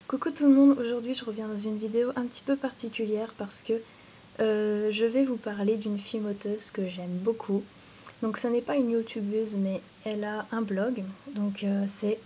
Coucou tout le monde, aujourd'hui je reviens dans une vidéo un petit peu particulière parce que je vais vous parler d'une filmoteuse que j'aime beaucoup. Donc ce n'est pas une youtubeuse mais elle a un blog, donc c'est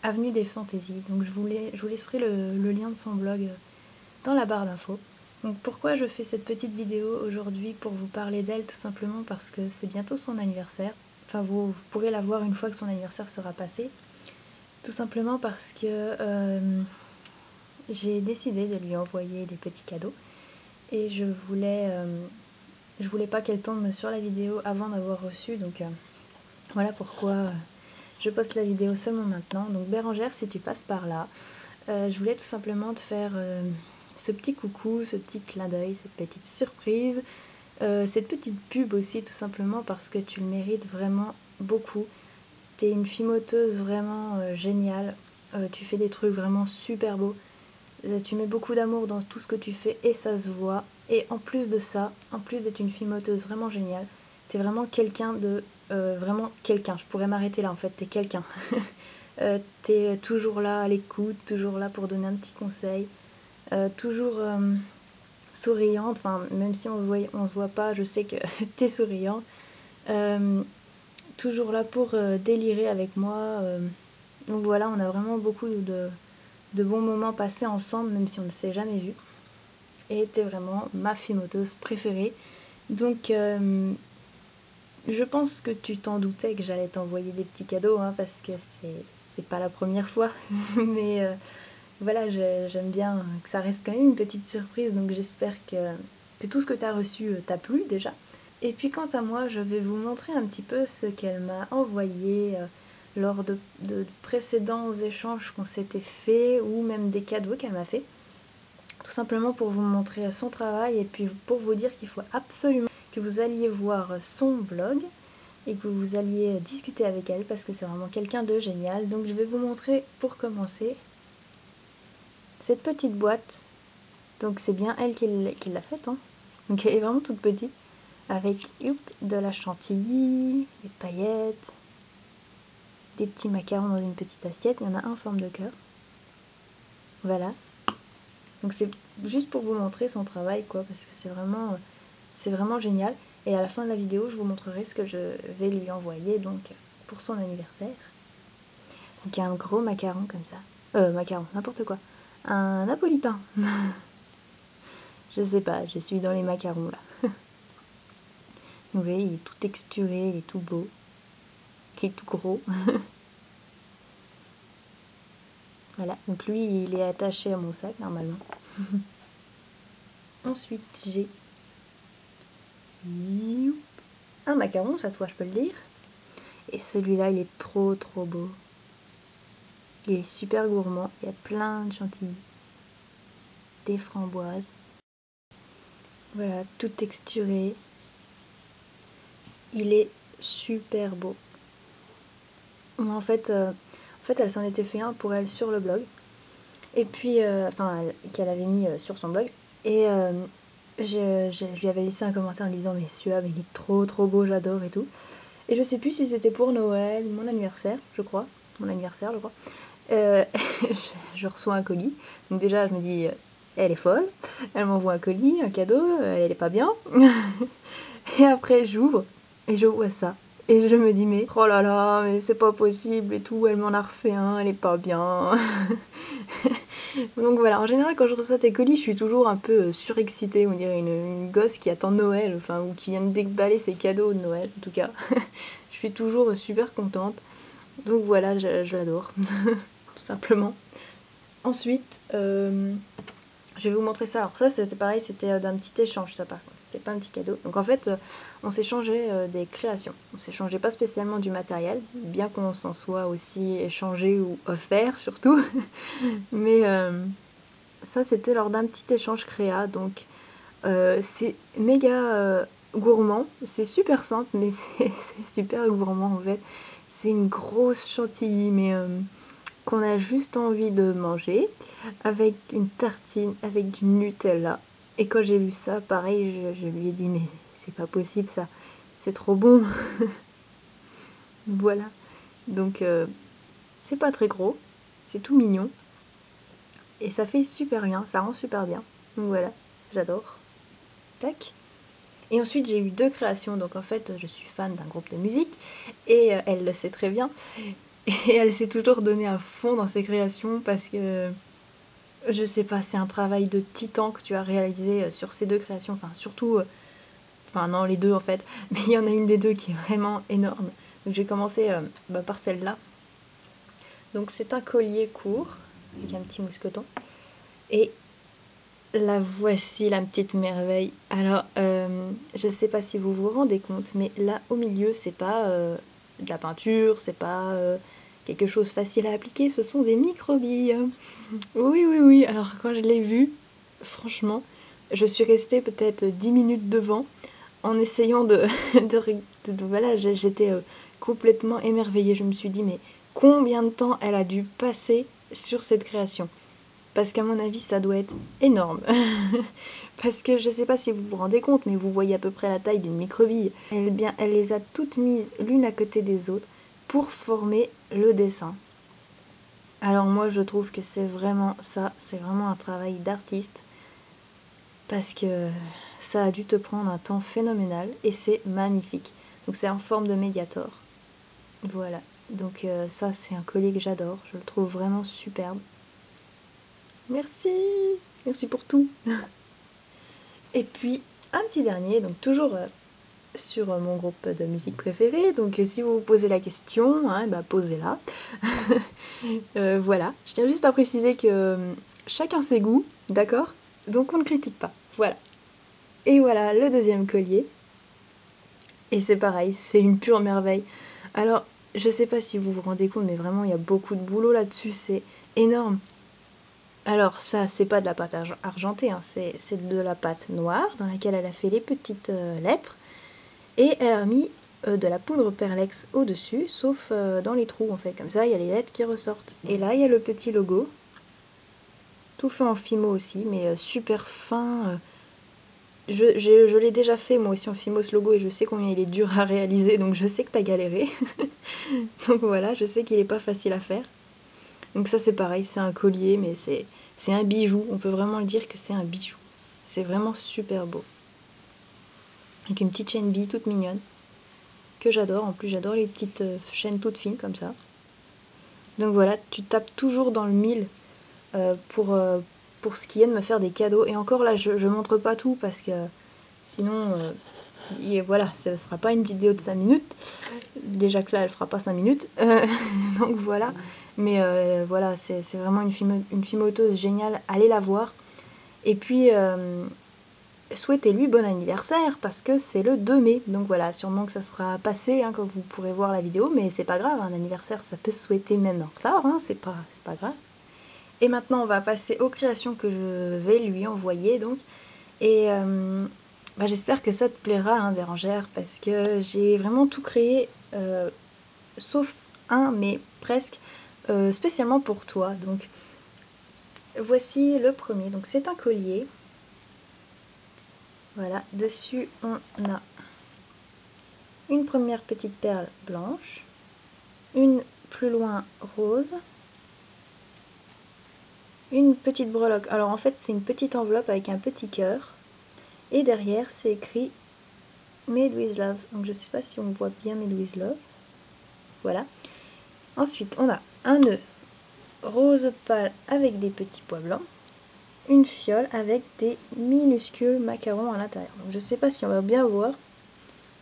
Avenue des Fantaisies. Donc je vous laisserai le lien de son blog dans la barre d'infos. Donc pourquoi je fais cette petite vidéo aujourd'hui pour vous parler d'elle? Tout simplement parce que c'est bientôt son anniversaire. Enfin vous pourrez la voir une fois que son anniversaire sera passé. Tout simplement parce que j'ai décidé de lui envoyer des petits cadeaux et je voulais pas qu'elle tombe sur la vidéo avant d'avoir reçu, donc voilà pourquoi je poste la vidéo seulement maintenant. Donc Bérangère, si tu passes par là, je voulais tout simplement te faire ce petit coucou, ce petit clin d'œil, cette petite surprise, cette petite pub aussi, tout simplement parce que tu le mérites vraiment beaucoup. T'es une filmoteuse vraiment géniale, tu fais des trucs vraiment super beaux. Tu mets beaucoup d'amour dans tout ce que tu fais et ça se voit. Et en plus de ça, en plus d'être une filmoteuse vraiment géniale, t'es vraiment quelqu'un de... vraiment quelqu'un. Je pourrais m'arrêter là en fait, t'es quelqu'un. T'es toujours là à l'écoute, toujours là pour donner un petit conseil. Toujours souriante, enfin même si on se voit pas, je sais que t'es souriante. Toujours là pour délirer avec moi. Donc voilà, on a vraiment beaucoup de bons moments passés ensemble, même si on ne s'est jamais vu. Et t'es vraiment ma filmoteuse préférée. Donc je pense que tu t'en doutais que j'allais t'envoyer des petits cadeaux, hein, parce que c'est pas la première fois. Mais voilà, j'aime bien que ça reste quand même une petite surprise, donc j'espère que tout ce que tu as reçu t'a plu déjà. Et puis quant à moi, je vais vous montrer un petit peu ce qu'elle m'a envoyé lors de précédents échanges qu'on s'était fait, ou même des cadeaux qu'elle m'a fait. Tout simplement pour vous montrer son travail et puis pour vous dire qu'il faut absolument que vous alliez voir son blog et que vous alliez discuter avec elle parce que c'est vraiment quelqu'un de génial. Donc je vais vous montrer pour commencer cette petite boîte. Donc c'est bien elle qui l'a faite, hein. Donc elle est vraiment toute petite avec de la chantilly, des paillettes, des petits macarons dans une petite assiette. Il y en a un en forme de cœur. Voilà. Donc c'est juste pour vous montrer son travail, quoi, parce que c'est vraiment génial. Et à la fin de la vidéo, je vous montrerai ce que je vais lui envoyer donc pour son anniversaire. Donc il y a un gros macaron comme ça. Macaron, n'importe quoi. Un napolitain. Je sais pas, je suis dans les macarons là. Vous voyez, il est tout texturé, il est tout beau. Il est tout gros. Voilà, donc lui il est attaché à mon sac normalement. Ensuite j'ai un macaron, cette fois je peux le dire. Et celui-là il est trop beau. Il est super gourmand, il y a plein de chantilly, des framboises. Voilà, tout texturé. Il est super beau. En fait, elle s'en était fait un pour elle sur le blog. Et puis, qu'elle avait mis sur son blog. Et je lui avais laissé un commentaire en lui disant mais celui-là, il est trop beau, j'adore et tout. Et je sais plus si c'était pour Noël ou mon anniversaire, je crois. Mon anniversaire, je crois. Je reçois un colis. Donc déjà, je me dis, elle est folle. Elle m'envoie un colis, un cadeau, elle est pas bien. Et après, j'ouvre et je vois ça. Et je me dis, mais oh là là, mais c'est pas possible et tout, elle m'en a refait un, elle est pas bien. Donc voilà, en général, quand je reçois tes colis, je suis toujours un peu surexcitée, on dirait une gosse qui attend Noël, enfin, ou qui vient de déballer ses cadeaux de Noël, en tout cas. Je suis toujours super contente. Donc voilà, je l'adore, tout simplement. Ensuite, je vais vous montrer ça. Alors ça, c'était pareil, c'était d'un petit échange, ça par contre. C'était pas un petit cadeau. Donc en fait, on s'échangeait des créations. On s'échangeait pas spécialement du matériel, bien qu'on s'en soit aussi échangé ou offert surtout. Mais ça, c'était lors d'un petit échange créa. Donc c'est méga gourmand. C'est super simple, mais c'est super gourmand en fait. C'est une grosse chantilly, mais qu'on a juste envie de manger, avec une tartine, avec du Nutella. Et quand j'ai vu ça, pareil, je lui ai dit mais c'est pas possible ça, c'est trop bon. Voilà. Donc c'est pas très gros, c'est tout mignon. et ça fait super bien, ça rend super bien. Donc voilà, j'adore. Tac. Et ensuite j'ai eu 2 créations, donc en fait je suis fan d'un groupe de musique et elle le sait très bien. Et elle s'est toujours donnée à fond dans ses créations parce que, je sais pas, c'est un travail de titan que tu as réalisé sur ces 2 créations, enfin surtout, enfin non les 2 en fait, mais il y en a une des 2 qui est vraiment énorme. Donc j'ai commencé par celle-là. Donc c'est un collier court avec un petit mousqueton. Et la voici la petite merveille. Alors je sais pas si vous vous rendez compte, mais là au milieu c'est pas de la peinture, c'est pas quelque chose facile à appliquer, ce sont des microbilles. Oui oui oui, alors quand je l'ai vue, franchement, je suis restée peut-être 10 minutes devant en essayant voilà, j'étais complètement émerveillée. Je me suis dit mais combien de temps elle a dû passer sur cette création? Parce qu'à mon avis ça doit être énorme. Parce que je sais pas si vous vous rendez compte, mais vous voyez à peu près la taille d'une microbille. Elle les a toutes mises l'une à côté des autres pour former le dessin. Alors moi je trouve que c'est vraiment ça, c'est vraiment un travail d'artiste. Parce que ça a dû te prendre un temps phénoménal et c'est magnifique. Donc c'est en forme de médiator. Voilà. Donc ça c'est un collier que j'adore, je le trouve vraiment superbe. Merci, merci pour tout. Et puis un petit dernier, donc toujours sur mon groupe de musique préféré. Donc si vous vous posez la question, hein, bah, posez-la. Voilà, je tiens juste à préciser que chacun ses goûts, d'accord? Donc on ne critique pas. Voilà. Et voilà le deuxième collier. Et c'est pareil, c'est une pure merveille. Alors, je sais pas si vous vous rendez compte, mais vraiment, il y a beaucoup de boulot là-dessus, c'est énorme. Alors ça, c'est pas de la pâte argentée, hein, c'est de la pâte noire dans laquelle elle a fait les petites lettres. Et elle a mis de la poudre perlex au-dessus, sauf dans les trous en fait. Comme ça, il y a les lettres qui ressortent. Et là, il y a le petit logo. Tout fait en Fimo aussi, mais super fin. Je l'ai déjà fait moi aussi en Fimo ce logo et je sais combien il est dur à réaliser, donc je sais que t'as galéré. Donc voilà, je sais qu'il est pas facile à faire. Donc ça c'est pareil, c'est un collier, mais c'est un bijou. On peut vraiment le dire que c'est un bijou. C'est vraiment super beau. Avec une petite chaîne bille toute mignonne, que j'adore. En plus j'adore les petites chaînes toutes fines comme ça. Donc voilà, tu tapes toujours dans le mille pour ce qui est de me faire des cadeaux. Et encore là, je montre pas tout parce que sinon, voilà, ce ne sera pas une vidéo de 5 minutes. Déjà que là, elle fera pas 5 minutes. Donc voilà. Mais voilà, c'est vraiment une fimoteuse géniale. Allez la voir. Et puis, souhaitez-lui bon anniversaire parce que c'est le 2 mai. Donc voilà, sûrement que ça sera passé hein, quand vous pourrez voir la vidéo. Mais c'est pas grave, un anniversaire, ça peut se souhaiter même en retard. Hein, c'est pas grave. Et maintenant, on va passer aux créations que je vais lui envoyer. Donc. Et j'espère que ça te plaira, hein, Bérangère, parce que j'ai vraiment tout créé, sauf un, mais presque, spécialement pour toi. Donc, voici le premier. Donc, c'est un collier. Voilà, dessus, on a une première petite perle blanche, une plus loin rose, une petite breloque. Alors, en fait, c'est une petite enveloppe avec un petit cœur. Et derrière, c'est écrit Made with Love. Donc, je sais pas si on voit bien Made with Love. Voilà. Ensuite, on a un nœud rose pâle avec des petits pois blancs, une fiole avec des minuscules macarons à l'intérieur. Donc, je ne sais pas si on va bien voir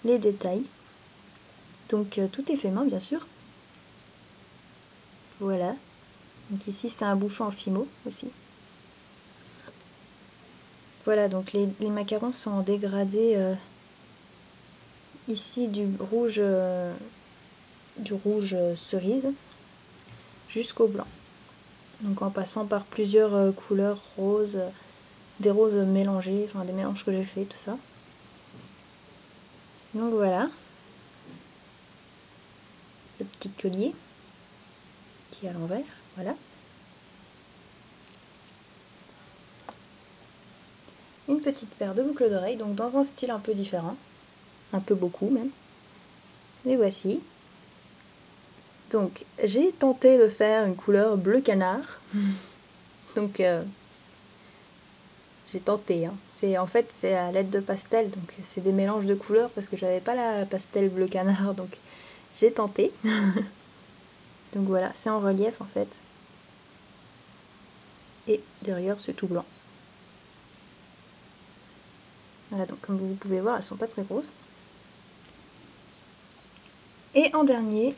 les détails. Donc, tout est fait main, bien sûr. Voilà. Donc ici, c'est un bouchon en fimo aussi. Voilà, donc les macarons sont en dégradé ici du rouge cerise jusqu'au blanc. Donc en passant par plusieurs couleurs roses, des roses mélangées, enfin des mélanges que j'ai fait, tout ça. Donc voilà, le petit collier qui est à l'envers, voilà. Une petite paire de boucles d'oreilles, donc dans un style un peu différent, un peu beaucoup même. Les voici. Donc j'ai tenté de faire une couleur bleu canard. Donc j'ai tenté, hein. En fait c'est à l'aide de pastel, donc c'est des mélanges de couleurs parce que j'avais pas la pastel bleu canard, donc j'ai tenté. Donc voilà, c'est en relief en fait. Et derrière c'est tout blanc. Voilà, donc comme vous pouvez voir, elles sont pas très grosses. Et en dernier,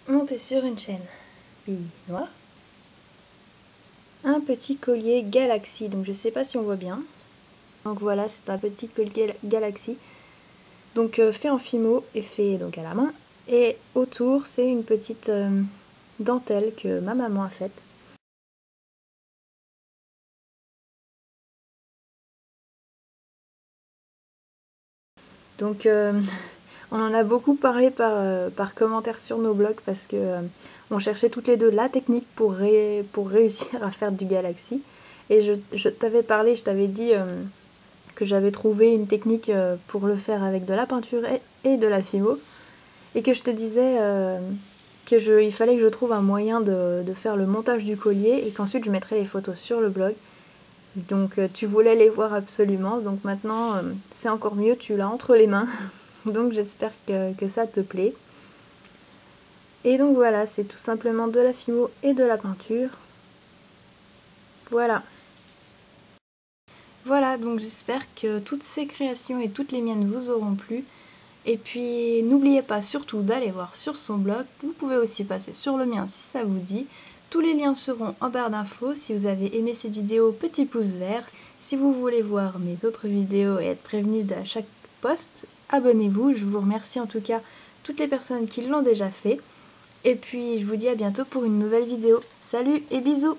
monter sur une chaîne noire, un petit collier Galaxy. Donc je sais pas si on voit bien. Donc voilà, c'est un petit collier Galaxy. Donc fait en fimo et fait donc à la main. Et autour, c'est une petite dentelle que ma maman a faite. Donc on en a beaucoup parlé par commentaire sur nos blogs parce que on cherchait toutes les deux la technique pour réussir à faire du Galaxy. Et je t'avais parlé, je t'avais dit que j'avais trouvé une technique pour le faire avec de la peinture et de la fimo. Et que je te disais il fallait que je trouve un moyen de faire le montage du collier et qu'ensuite je mettrais les photos sur le blog. Donc tu voulais les voir absolument, donc maintenant c'est encore mieux, tu l'as entre les mains. Donc j'espère que ça te plaît. Et donc voilà, c'est tout simplement de la fimo et de la peinture. Voilà. Voilà, donc j'espère que toutes ces créations et toutes les miennes vous auront plu. Et puis n'oubliez pas surtout d'aller voir sur son blog. Vous pouvez aussi passer sur le mien si ça vous dit. Tous les liens seront en barre d'infos. Si vous avez aimé cette vidéo, petit pouce vert. Si vous voulez voir mes autres vidéos et être prévenu de chaque post, abonnez-vous. Je vous remercie en tout cas toutes les personnes qui l'ont déjà fait. Et puis je vous dis à bientôt pour une nouvelle vidéo. Salut et bisous!